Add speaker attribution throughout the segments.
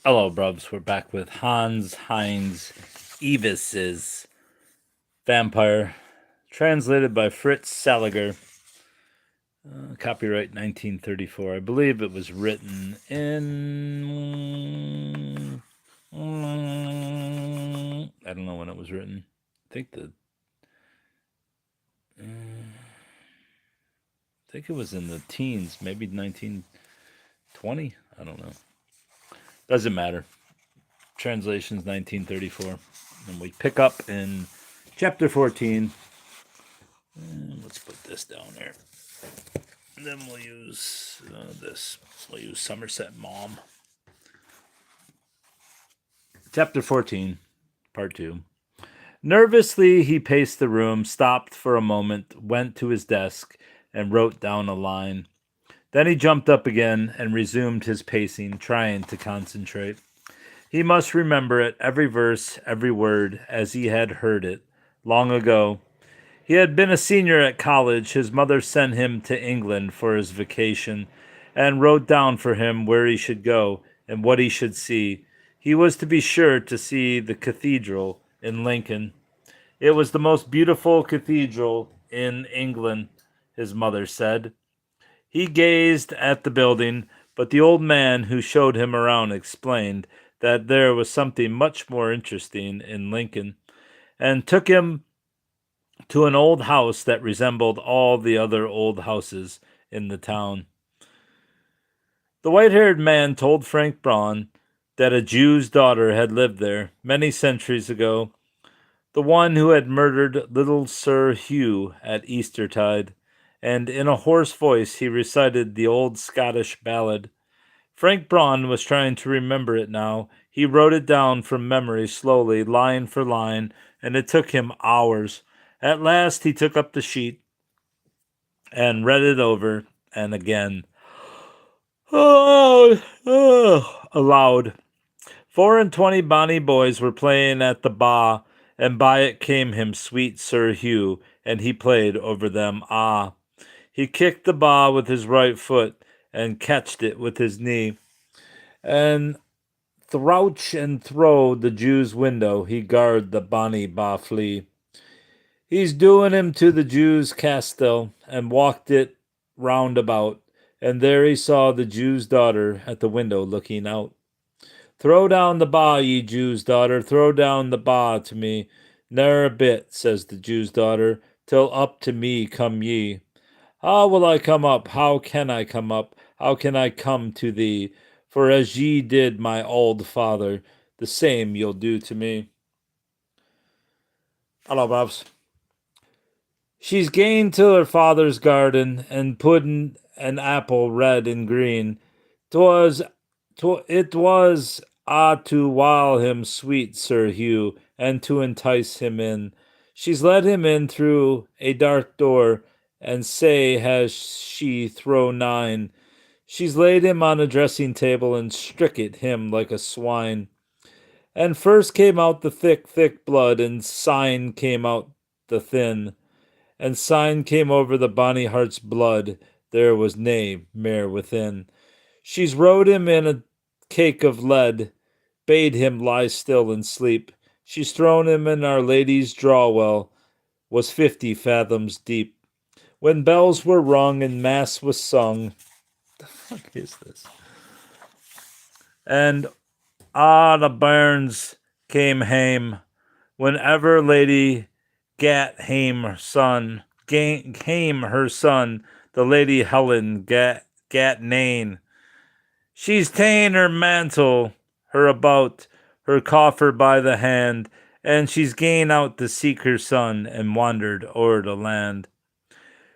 Speaker 1: Hello, Brubs. We're back with Heinz Evis's Vampire, translated by Fritz Saliger. Copyright 1934. I believe it was written in. I don't know when it was written. I think it was in the teens, maybe 1920. I don't know. Doesn't matter. Translation's 1934. And we pick up in chapter 14. And let's put this down there. And then we'll use this. We'll use Somerset Maugham. Chapter 14, Part 2. Nervously, he paced the room, stopped for a moment, went to his desk, and wrote down a line. Then he jumped up again and resumed his pacing, trying to concentrate. He must remember it, every verse, every word, as he had heard it, long ago. He had been a senior at college. His mother sent him to England for his vacation and wrote down for him where he should go and what he should see. He was to be sure to see the cathedral in Lincoln. It was the most beautiful cathedral in England, his mother said. He gazed at the building, but the old man who showed him around explained that there was something much more interesting in Lincoln, and took him to an old house that resembled all the other old houses in the town. The white-haired man told Frank Braun that a Jew's daughter had lived there many centuries ago, the one who had murdered little Sir Hugh at Eastertide, and in a hoarse voice he recited the old Scottish ballad. Frank Braun was trying to remember it now. He wrote it down from memory slowly, line for line, and it took him hours. At last he took up the sheet and read it over and again. Aloud. 4 and 20 bonny boys were playing at the ba, and by it came him sweet Sir Hugh, and he played over them. Ah! He kicked the ba with his right foot, and catched it with his knee, and throuch and throw the Jew's window, he guard the bonny ba flea. He's doing him to the Jew's castell, and walked it round about, and there he saw the Jew's daughter at the window looking out. Throw down the ba, ye Jew's daughter, throw down the ba to me. Ne'er a bit, says the Jew's daughter, till up to me come ye. How will I come up? How can I come up? How can I come to thee? For as ye did my old father, the same you'll do to me. Hello, Bobs. She's gane to her father's garden, and puddin' an apple red and green. It was to wile him sweet Sir Hugh, and to entice him in. She's led him in through a dark door, and say has she throw 9. She's laid him on a dressing table, and stricket him like a swine. And first came out the thick, thick blood, and sign came out the thin, and sign came over the bonny heart's blood, there was nae mair within. She's rowed him in a cake of lead, bade him lie still and sleep. She's thrown him in Our Lady's draw-well, was 50 fathoms deep. When bells were rung and mass was sung, the fuck is this? And the bairns came hame, whenever Lady gat hame her son, the Lady Helen gat nane. She's ta'en her mantle, her about, her coffer by the hand, and she's gane out to seek her son, and wandered o'er the land.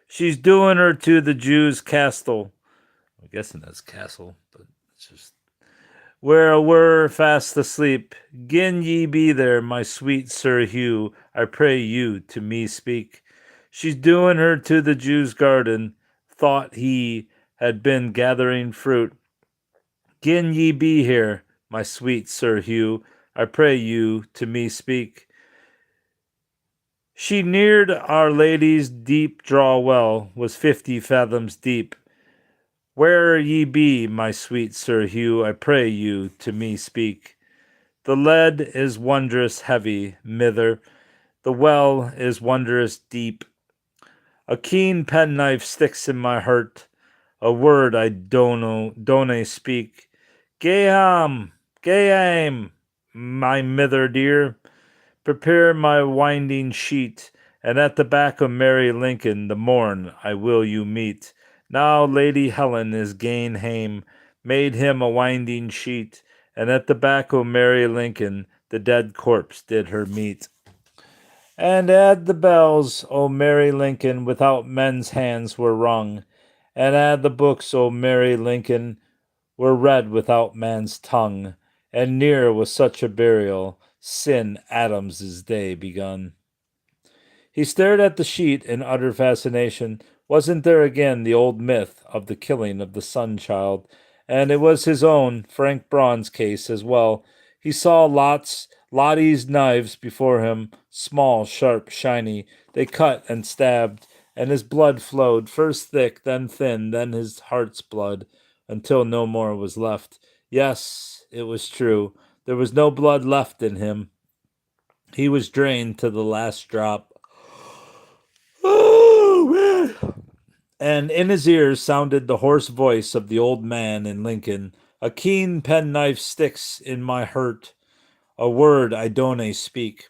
Speaker 1: She's doing her to the Jew's castle. I'm guessing that's castle, but it's just where we're fast asleep. Gin ye be there, my sweet Sir Hugh, I pray you to me speak. She's doing her to the Jew's garden, thought he had been gathering fruit. Gin ye be here, my sweet Sir Hugh, I pray you to me speak. She neared Our Lady's deep draw well, was 50 fathoms deep. Where ye be, my sweet Sir Hugh, I pray you to me speak. The lead is wondrous heavy, mither, the well is wondrous deep. A keen penknife sticks in my heart, a word I don't speak. Gayam, gayam, my mither dear, prepare my winding sheet, and at the back of Mary Lincoln the morn I will you meet. Now Lady Helen is gane hame, made him a winding sheet, and at the back of Mary Lincoln the dead corpse did her meet. And at the bells, O Mary Lincoln, without men's hands were rung, and at the books, O Mary Lincoln, were read without man's tongue, and near was such a burial, sin Adams's day begun. He stared at the sheet in utter fascination. Wasn't there again the old myth of the killing of the sun child? And it was his own, Frank Braun's case as well. He saw Lottie's knives before him, small, sharp, shiny. They cut and stabbed, and his blood flowed, first thick, then thin, then his heart's blood, until no more was left. Yes, it was true. There was no blood left in him. He was drained to the last drop. Oh, man. And in his ears sounded the hoarse voice of the old man in Lincoln. A keen penknife sticks in my hurt, a word I don't speak.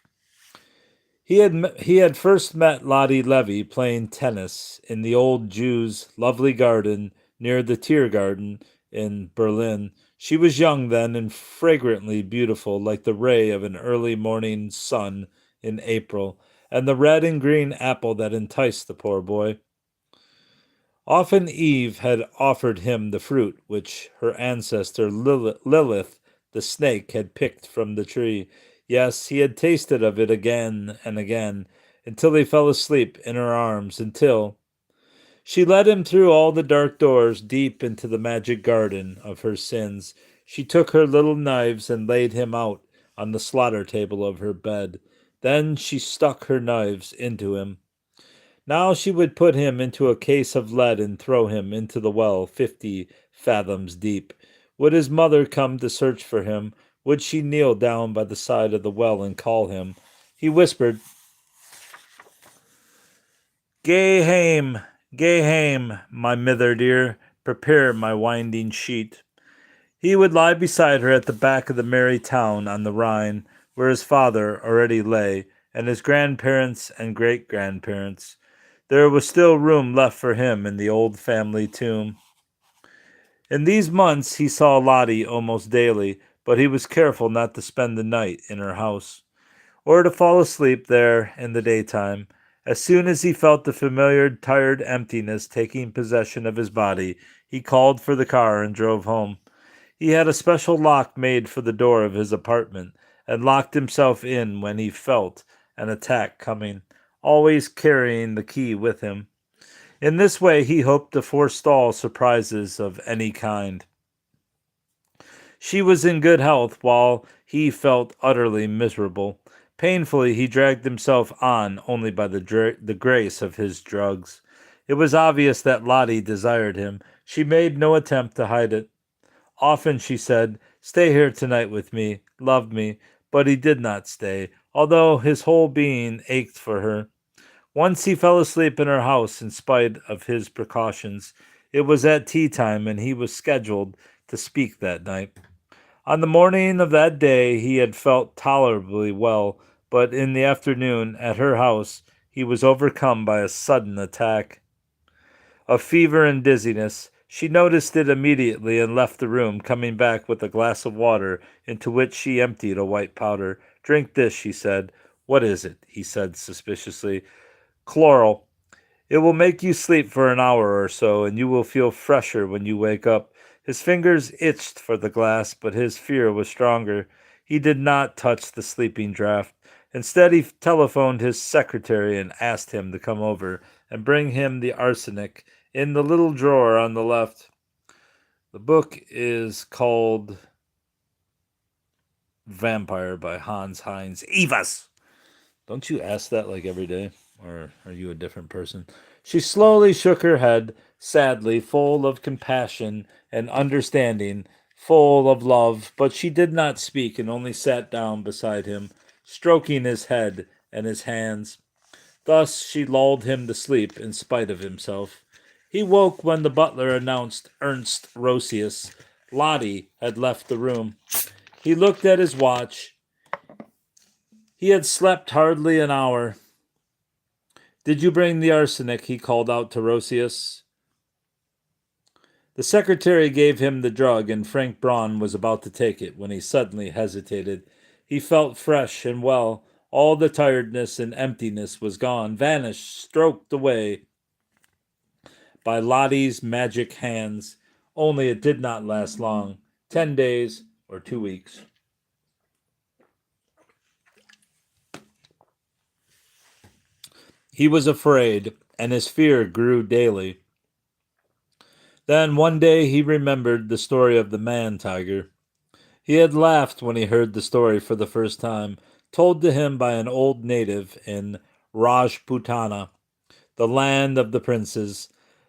Speaker 1: He had first met Lottie Levy playing tennis in the old Jew's lovely garden near the Tiergarten in Berlin. She was young then and fragrantly beautiful, like the ray of an early morning sun in April, and the red and green apple that enticed the poor boy. Often Eve had offered him the fruit which her ancestor Lilith, the snake, had picked from the tree. Yes, he had tasted of it again and again, until he fell asleep in her arms, until she led him through all the dark doors deep into the magic garden of her sins. She took her little knives and laid him out on the slaughter table of her bed. Then she stuck her knives into him. Now she would put him into a case of lead and throw him into the well 50 fathoms deep. Would his mother come to search for him? Would she kneel down by the side of the well and call him? He whispered, "Gae hame, my mither dear, prepare my winding sheet." He would lie beside her at the back of the merry town on the Rhine, where his father already lay, and his grandparents and great-grandparents. There was still room left for him in the old family tomb. In these months he saw Lottie almost daily, but he was careful not to spend the night in her house, or to fall asleep there in the daytime. As soon as he felt the familiar tired emptiness taking possession of his body, he called for the car and drove home. He had a special lock made for the door of his apartment, and locked himself in when he felt an attack coming, always carrying the key with him. In this way he hoped to forestall surprises of any kind. She was in good health while he felt utterly miserable. Painfully he dragged himself on only by the grace of his drugs. It was obvious that Lottie desired him. She made no attempt to hide it. Often she said, "Stay here tonight with me, love me," but he did not stay, although his whole being ached for her. Once he fell asleep in her house in spite of his precautions. It was at tea time, and he was scheduled to speak that night. On the morning of that day he had felt tolerably well, but in the afternoon, at her house, he was overcome by a sudden attack of fever and dizziness. She noticed it immediately and left the room, coming back with a glass of water into which she emptied a white powder. "Drink this," she said. "What is it?" he said suspiciously. "Chloral. It will make you sleep for an hour or so, and you will feel fresher when you wake up." His fingers itched for the glass, but his fear was stronger. He did not touch the sleeping draught. Instead, he telephoned his secretary and asked him to come over and bring him the arsenic in the little drawer on the left. The book is called Vampire by Heinz. Ewers! Don't you ask that like every day? Or are you a different person? She slowly shook her head, sadly, full of compassion and understanding, full of love, but she did not speak and only sat down beside him, stroking his head and his hands. Thus she lulled him to sleep in spite of himself. He woke when the butler announced Ernst Rosius. Lottie had left the room. He looked at his watch. He had slept hardly an hour. Did you bring the arsenic? He called out to Rosius. The secretary gave him the drug, and Frank Braun was about to take it when he suddenly hesitated. He felt fresh and well. All the tiredness and emptiness was gone, vanished, stroked away by Lottie's magic hands. Only it did not last long. 10 days or 2 weeks. He was afraid, and his fear grew daily. Then one day he remembered the story of the man-tiger. He had laughed when he heard the story for the first time, told to him by an old native in Rajputana, the land of the princes.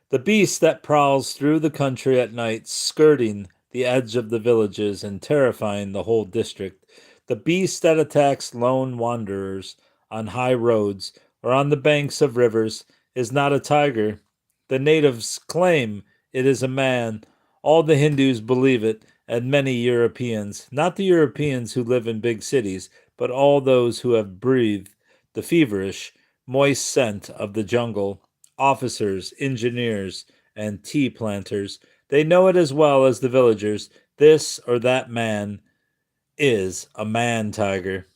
Speaker 1: The beast that prowls through the country at night, skirting the edge of the villages and terrifying the whole district. The beast that attacks lone wanderers on high roads or on the banks of rivers is not a tiger. The natives claim it is a man. All the Hindus believe it, and many Europeans. Not the Europeans who live in big cities, but all those who have breathed the feverish, moist scent of the jungle. Officers, engineers, and tea planters. They know it as well as the villagers. This or that man is a man-tiger.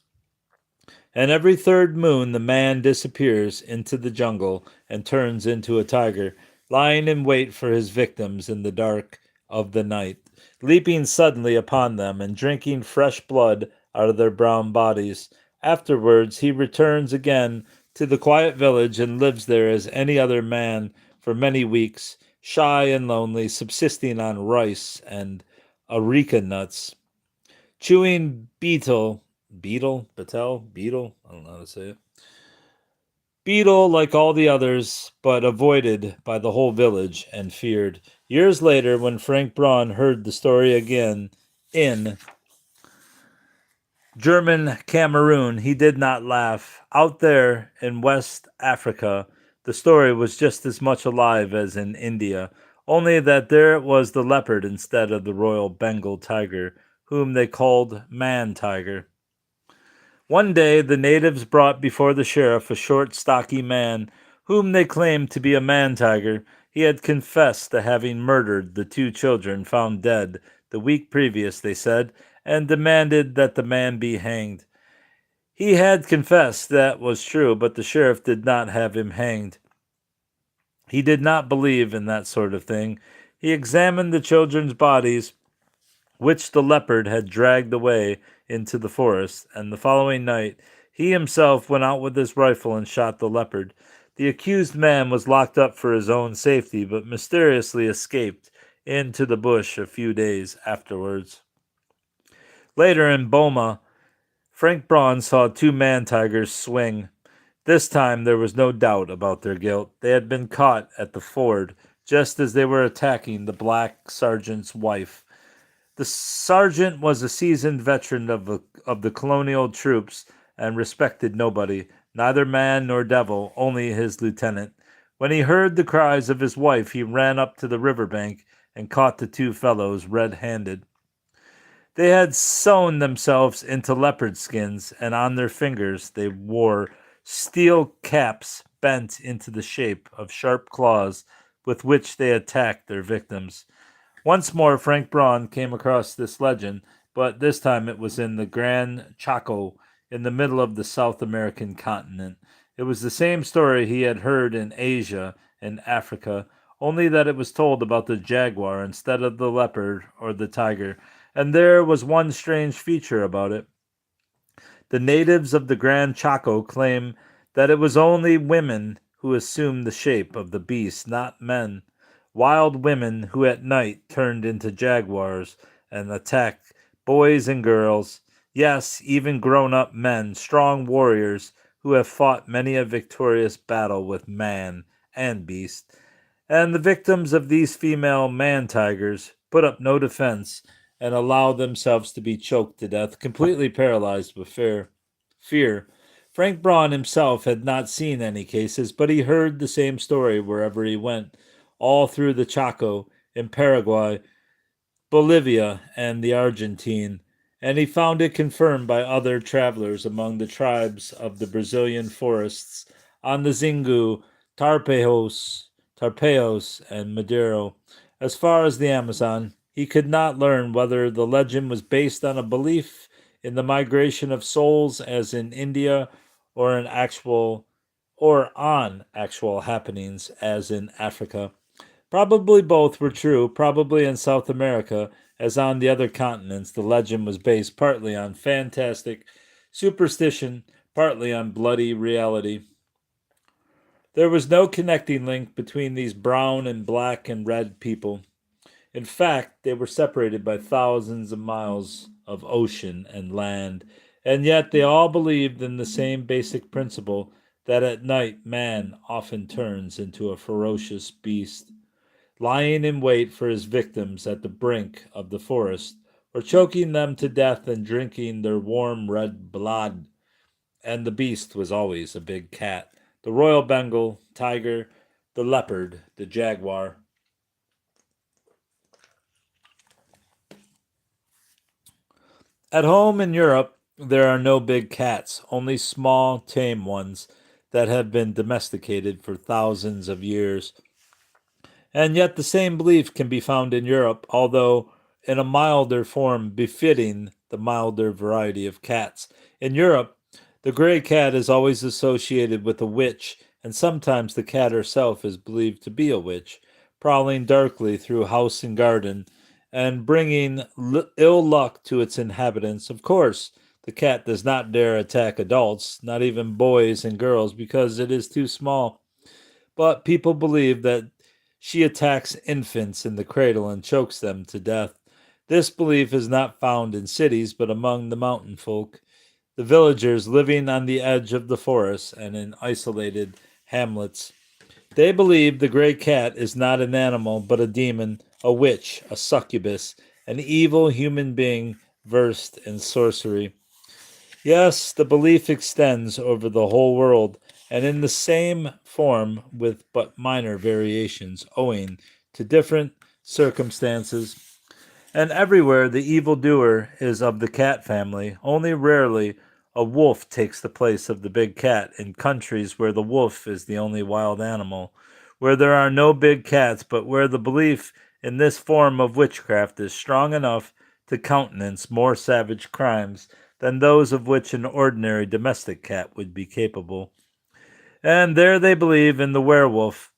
Speaker 1: And every third moon the man disappears into the jungle and turns into a tiger, lying in wait for his victims in the dark of the night, leaping suddenly upon them and drinking fresh blood out of their brown bodies. Afterwards he returns again to the quiet village and lives there as any other man for many weeks, shy and lonely, subsisting on rice and areca nuts, chewing betel, I don't know how to say it. Beetle like all the others, but avoided by the whole village and feared. Years later, when Frank Braun heard the story again in German Cameroon, he did not laugh. Out there in West Africa, the story was just as much alive as in India, only that there it was the leopard instead of the royal Bengal tiger, whom they called man-tiger. One day the natives brought before the sheriff a short, stocky man, whom they claimed to be a man-tiger. He had confessed to having murdered the 2 children found dead the week previous, they said, and demanded that the man be hanged. He had confessed, that was true, but the sheriff did not have him hanged. He did not believe in that sort of thing. He examined the children's bodies, which the leopard had dragged away into the forest, and the following night he himself went out with his rifle and shot the leopard. The accused man was locked up for his own safety, but mysteriously escaped into the bush a few days afterwards. Later in Boma, Frank Braun saw 2 man-tigers swing. This time there was no doubt about their guilt. They had been caught at the ford, just as they were attacking the black sergeant's wife. The sergeant was a seasoned veteran of the colonial troops and respected nobody, neither man nor devil, only his lieutenant. When he heard the cries of his wife, he ran up to the river bank and caught the 2 fellows red-handed. They had sewn themselves into leopard skins, and on their fingers they wore steel caps bent into the shape of sharp claws with which they attacked their victims. Once more Frank Braun came across this legend, but this time it was in the Gran Chaco, in the middle of the South American continent. It was the same story he had heard in Asia and Africa, only that it was told about the jaguar instead of the leopard or the tiger. And there was one strange feature about it. The natives of the Gran Chaco claim that it was only women who assumed the shape of the beast, not men. Wild women who at night turned into jaguars and attacked boys and girls, yes, even grown-up men, strong warriors who have fought many a victorious battle with man and beast, and the victims of these female man tigers put up no defense and allowed themselves to be choked to death, completely paralyzed with fear. Frank Braun himself had not seen any cases, but he heard the same story wherever he went, all through the Chaco, in Paraguay, Bolivia, and the Argentine, and he found it confirmed by other travelers among the tribes of the Brazilian forests on the Zingu, Tarpeos, and Madero. As far as the Amazon, he could not learn whether the legend was based on a belief in the migration of souls as in India or on actual happenings as in Africa. Probably both were true, probably in South America, as on the other continents, the legend was based partly on fantastic superstition, partly on bloody reality. There was no connecting link between these brown and black and red people. In fact, they were separated by thousands of miles of ocean and land, and yet they all believed in the same basic principle that at night man often turns into a ferocious beast, lying in wait for his victims at the brink of the forest, or choking them to death and drinking their warm red blood. And the beast was always a big cat, the royal Bengal tiger, the leopard, the jaguar. At home in Europe, there are no big cats, only small, tame ones that have been domesticated for thousands of years. And yet the same belief can be found in Europe, although in a milder form befitting the milder variety of cats. In Europe, the gray cat is always associated with a witch, and sometimes the cat herself is believed to be a witch, prowling darkly through house and garden and bringing ill luck to its inhabitants. Of course, the cat does not dare attack adults, not even boys and girls, because it is too small. But people believe that she attacks infants in the cradle and chokes them to death. This belief is not found in cities, but among the mountain folk, the villagers living on the edge of the forest and in isolated hamlets. They believe the gray cat is not an animal, but a demon, a witch, a succubus, an evil human being versed in sorcery. Yes, the belief extends over the whole world, and in the same form with but minor variations, owing to different circumstances. And everywhere the evildoer is of the cat family, only rarely a wolf takes the place of the big cat in countries where the wolf is the only wild animal, where there are no big cats, but where the belief in this form of witchcraft is strong enough to countenance more savage crimes than those of which an ordinary domestic cat would be capable. And there they believe in the werewolf,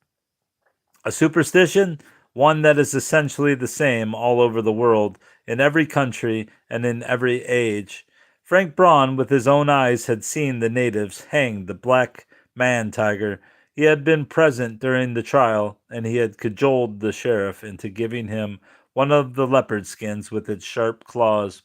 Speaker 1: a superstition, one that is essentially the same all over the world, in every country and in every age. Frank Braun, with his own eyes, had seen the natives hang the black man tiger. He had been present during the trial, and he had cajoled the sheriff into giving him one of the leopard skins with its sharp claws.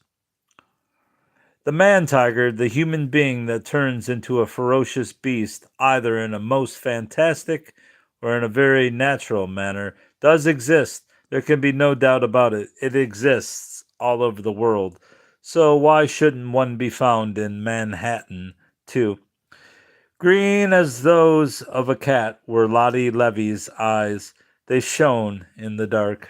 Speaker 1: The man tiger, the human being that turns into a ferocious beast, either in a most fantastic or in a very natural manner, does exist. There can be no doubt about it. It exists all over the world. So why shouldn't one be found in Manhattan, too? Green as those of a cat were Lottie Levy's eyes. They shone in the dark.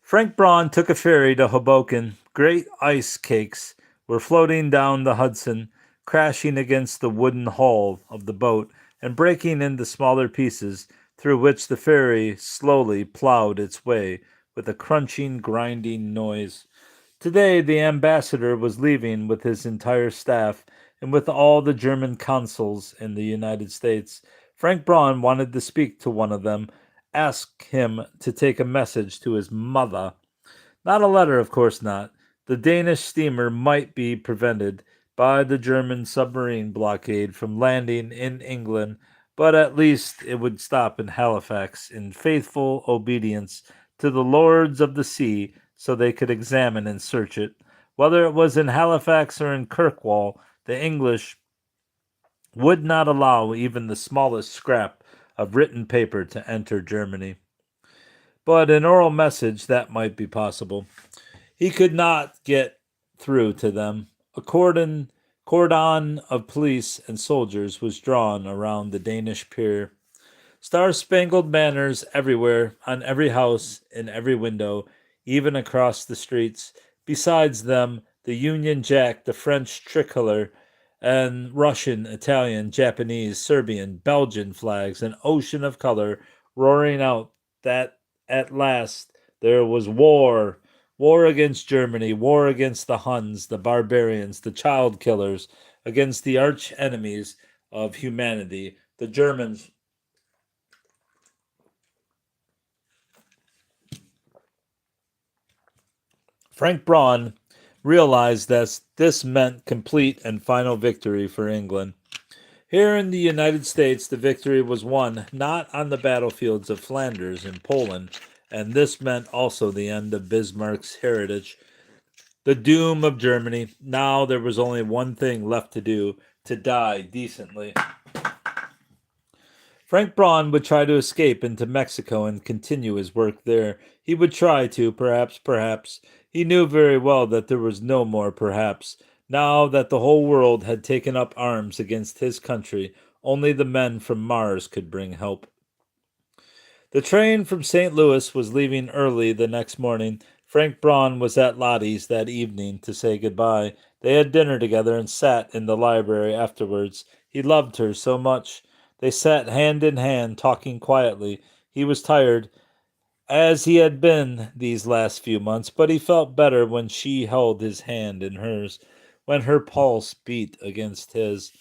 Speaker 1: Frank Braun took a ferry to Hoboken. Great ice cakes were floating down the Hudson, crashing against the wooden hull of the boat and breaking into smaller pieces, through which the ferry slowly plowed its way with a crunching, grinding noise. Today the ambassador was leaving with his entire staff and with all the German consuls in the United States. Frank Braun wanted to speak to one of them, ask him to take a message to his mother. Not a letter, of course not. The Danish steamer might be prevented by the German submarine blockade from landing in England, but at least it would stop in Halifax in faithful obedience to the lords of the sea so they could examine and search it. Whether it was in Halifax or in Kirkwall, the English would not allow even the smallest scrap of written paper to enter Germany. But an oral message, that might be possible. He could not get through to them. A cordon of police and soldiers was drawn around the Danish pier. Star-spangled banners everywhere, on every house, in every window, even across the streets. Besides them, the Union Jack, the French tricolor, and Russian, Italian, Japanese, Serbian, Belgian flags, an ocean of color roaring out that at last there was war. War against Germany, war against the Huns, the barbarians, the child killers, against the arch enemies of humanity, the Germans. Frank Braun realized that this meant complete and final victory for England. Here in the United States, the victory was won not on the battlefields of Flanders and Poland, and this meant also the end of Bismarck's heritage, the doom of Germany. Now there was only one thing left to do: to die decently. Frank Braun would try to escape into Mexico and continue his work there. He would try to, perhaps. He knew very well that there was no more perhaps. Now that the whole world had taken up arms against his country, only the men from Mars could bring help. The train from St. Louis was leaving early the next morning. Frank Braun was at Lottie's that evening to say goodbye. They had dinner together and sat in the library afterwards. He loved her so much. They sat hand in hand, talking quietly. He was tired, as he had been these last few months, but he felt better when she held his hand in hers, when her pulse beat against his.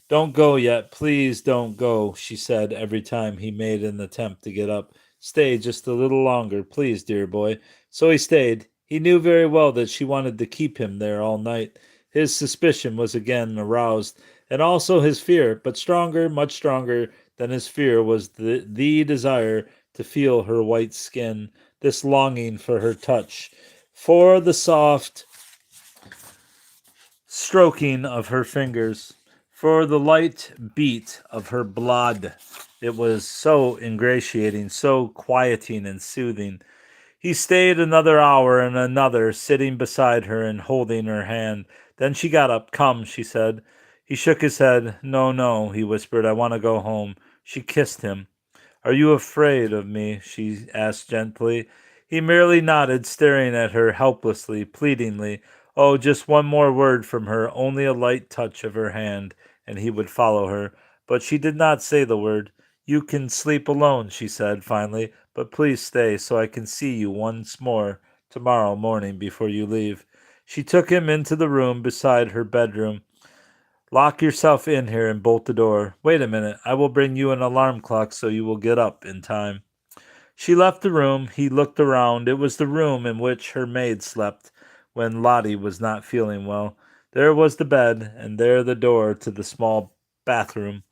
Speaker 1: Don't go yet, please don't go, she said every time he made an attempt to get up. Stay just a little longer, please, dear boy. So he stayed. He knew very well that she wanted to keep him there all night. His suspicion was again aroused, and also his fear, but stronger, much stronger than his fear was the desire to feel her white skin, this longing for her touch, for the soft stroking of her fingers, for the light beat of her blood. It was so ingratiating, so quieting and soothing. He stayed another hour and another, sitting beside her and holding her hand. Then she got up. Come, she said. He shook his head. No, no, he whispered. I want to go home. She kissed him. Are you afraid of me? She asked gently. He merely nodded, staring at her helplessly, pleadingly. Oh, just one more word from her, only a light touch of her hand, and he would follow her. But she did not say the word. You can sleep alone, she said finally, but please stay so I can see you once more tomorrow morning before you leave. She took him into the room beside her bedroom. Lock yourself in here and bolt the door. Wait a minute, I will bring you an alarm clock so you will get up in time. She left the room. He looked around. It was the room in which her maid slept when Lottie was not feeling well. There was the bed, and there the door to the small bathroom.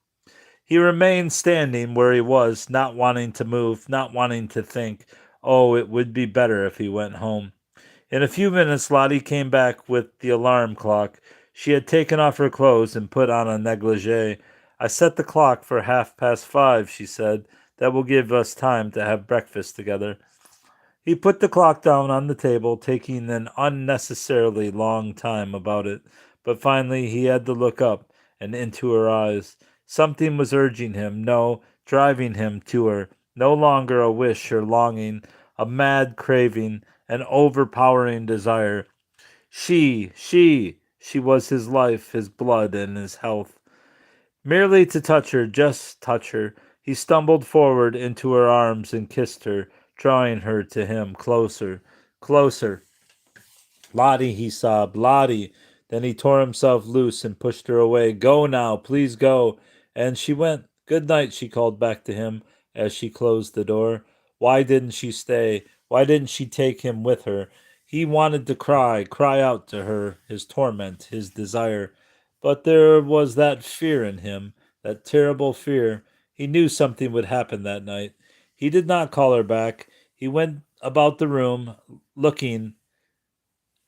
Speaker 1: He remained standing where he was, not wanting to move, not wanting to think. Oh, it would be better if he went home. In a few minutes, Lottie came back with the alarm clock. She had taken off her clothes and put on a negligee. I set the clock for 5:30, she said. That will give us time to have breakfast together. He put the clock down on the table, taking an unnecessarily long time about it. But finally he had to look up and into her eyes. Something was urging him, no, driving him to her. No longer a wish or longing, a mad craving, an overpowering desire. She was his life, his blood, and his health. Merely to touch her, just touch her. He stumbled forward into her arms and kissed her, drawing her to him closer, closer. Lottie, he sobbed, Lottie. Then he tore himself loose and pushed her away. Go now, please go. And she went. Good night, she called back to him as she closed the door. Why didn't she stay? Why didn't she take him with her? He wanted to cry out to her, his torment, his desire. But there was that fear in him, that terrible fear. He knew something would happen that night. He did not call her back. He went about the room, looking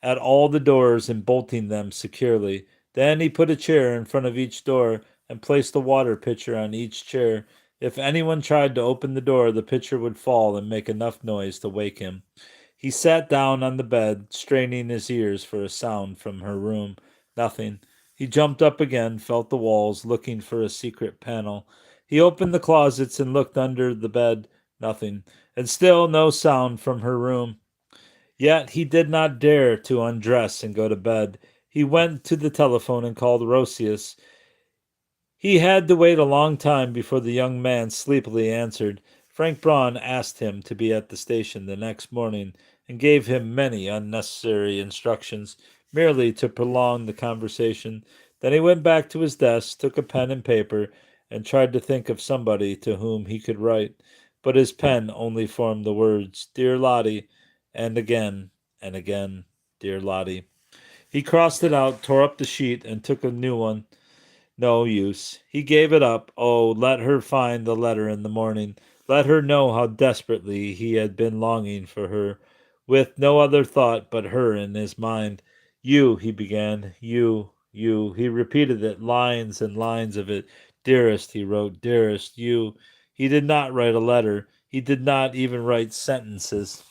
Speaker 1: at all the doors and bolting them securely. Then he put a chair in front of each door. and placed a water pitcher on each chair. If anyone tried to open the door, the pitcher would fall and make enough noise to wake him. He sat down on the bed, straining his ears for a sound from her room. Nothing. He jumped up again, felt the walls, looking for a secret panel. He opened the closets and looked under the bed. Nothing. And still no sound from her room. Yet he did not dare to undress and go to bed. He went to the telephone and called Rosius. He had to wait a long time before the young man sleepily answered. Frank Braun asked him to be at the station the next morning and gave him many unnecessary instructions, merely to prolong the conversation. Then he went back to his desk, took a pen and paper, and tried to think of somebody to whom he could write. But his pen only formed the words, "Dear Lottie," and again, "Dear Lottie." He crossed it out, tore up the sheet, and took a new one. No use. He gave it up. Oh, let her find the letter in the morning. Let her know how desperately he had been longing for her, with no other thought but her in his mind. You, he began. You. He repeated it, lines and lines of it. Dearest, he wrote, dearest, you. He did not write a letter. He did not even write sentences.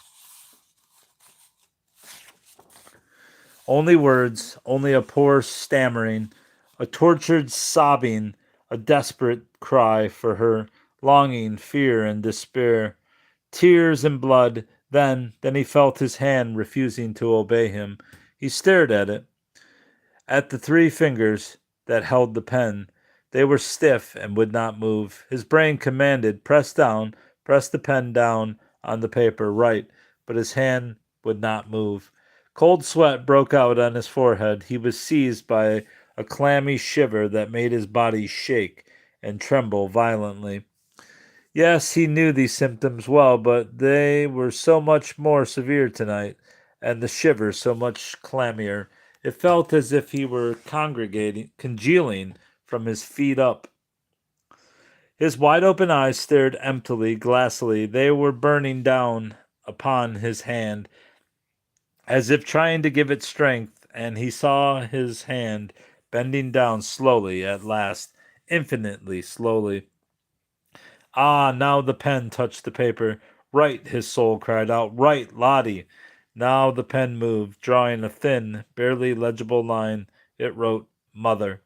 Speaker 1: Only words, only a poor stammering, a tortured sobbing, a desperate cry for her, longing, fear, and despair, tears and blood. Then he felt his hand refusing to obey him. He stared at it, at the 3 fingers that held the pen. They were stiff and would not move. His brain commanded, press the pen down on the paper, write, but his hand would not move. Cold sweat broke out on his forehead. He was seized by a clammy shiver that made his body shake and tremble violently. Yes, he knew these symptoms well, but they were so much more severe tonight, and the shiver so much clammier. It felt as if he were congealing from his feet up. His wide-open eyes stared emptily, glassily. They were burning down upon his hand, as if trying to give it strength, and he saw his hand bending down slowly at last, infinitely slowly. Ah, now the pen touched the paper. Write, his soul cried out. Write, Lottie. Now the pen moved, drawing a thin, barely legible line. It wrote, Mother.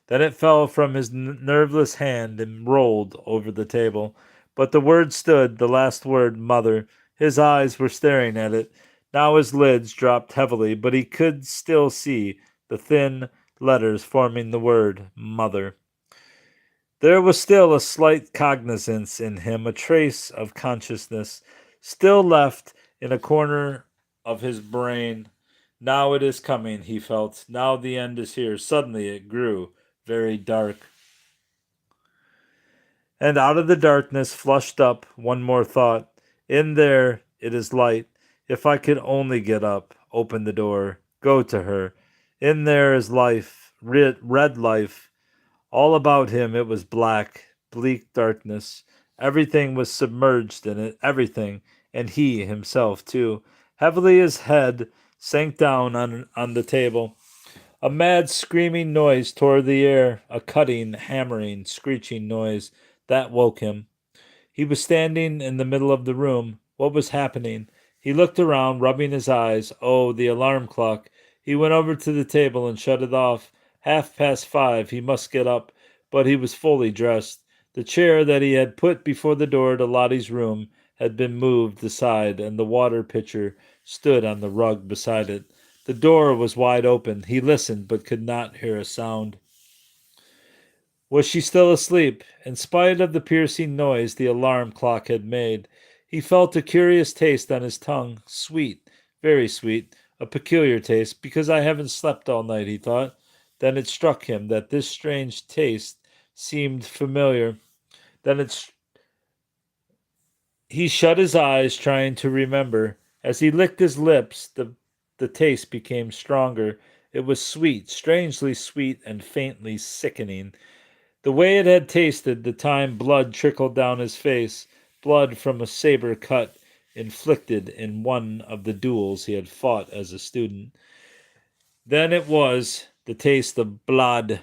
Speaker 1: Then it fell from his nerveless hand and rolled over the table. But the word stood, the last word, Mother. His eyes were staring at it. Now his lids dropped heavily, but he could still see the thin letters forming the word, Mother. There was still a slight cognizance in him, a trace of consciousness, still left in a corner of his brain. Now it is coming, he felt. Now the end is here. Suddenly it grew very dark. And out of the darkness flushed up one more thought. In there it is light. If I could only get up, open the door, go to her. In there is life, red life. All about him it was black, bleak darkness. Everything was submerged in it, everything, and he himself too. Heavily his head sank down on the table. A mad screaming noise tore the air, a cutting, hammering, screeching noise. That woke him. He was standing in the middle of the room. What was happening? He looked around, rubbing his eyes. Oh, the alarm clock. He went over to the table and shut it off. 5:30. He must get up, but he was fully dressed. The chair that he had put before the door to Lottie's room had been moved aside, and the water pitcher stood on the rug beside it. The door was wide open. He listened, but could not hear a sound. Was she still asleep? In spite of the piercing noise the alarm clock had made, he felt a curious taste on his tongue. Sweet, very sweet, a peculiar taste. Because I haven't slept all night, he thought. Then it struck him that this strange taste seemed familiar. He shut his eyes, trying to remember. As he licked his lips, the taste became stronger. It was sweet, strangely sweet and faintly sickening. The way it had tasted the time blood trickled down his face, blood from a saber cut inflicted in one of the duels he had fought as a student. Then it was the taste of blood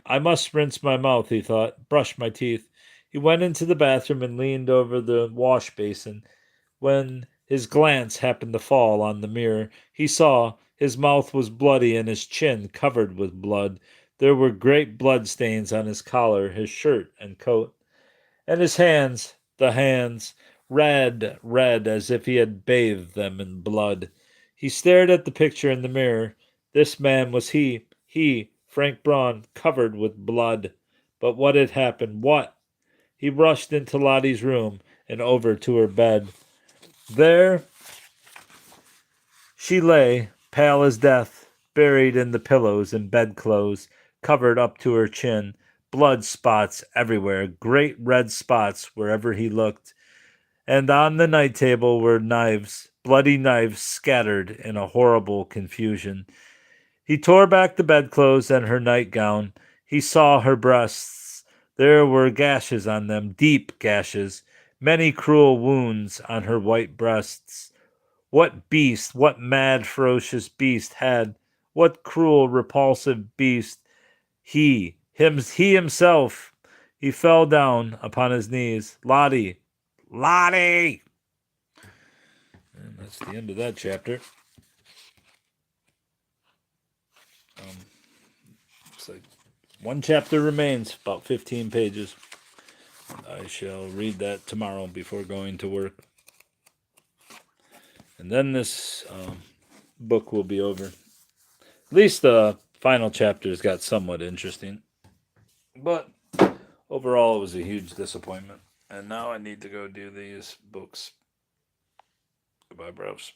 Speaker 1: I must rinse my mouth, he thought, brush my teeth. He went into the bathroom and leaned over the wash basin. When his glance happened to fall on the mirror, he saw his mouth was bloody and his chin covered with blood. There were great blood stains on his collar, his shirt, and coat. And his hands, the hands, red as if he had bathed them in blood. He stared at the picture in the mirror. This man was he, Frank Braun, covered with blood. But what had happened? What? He rushed into Lottie's room and over to her bed. There she lay, pale as death, buried in the pillows and bedclothes, covered up to her chin, blood spots everywhere, great red spots wherever he looked. And on the night table were knives, bloody knives scattered in a horrible confusion. He tore back the bedclothes and her nightgown. He saw her breasts. There were gashes on them, deep gashes, many cruel wounds on her white breasts. What beast, what mad, ferocious beast what cruel, repulsive beast? He himself. He fell down upon his knees. Lottie! Lottie! And that's the end of that chapter. Looks like one chapter remains, about 15 pages. I shall read that tomorrow before going to work. And then this book will be over. At least the final chapters got somewhat interesting. But overall, it was a huge disappointment. And now I need to go do these books. Goodbye, bros.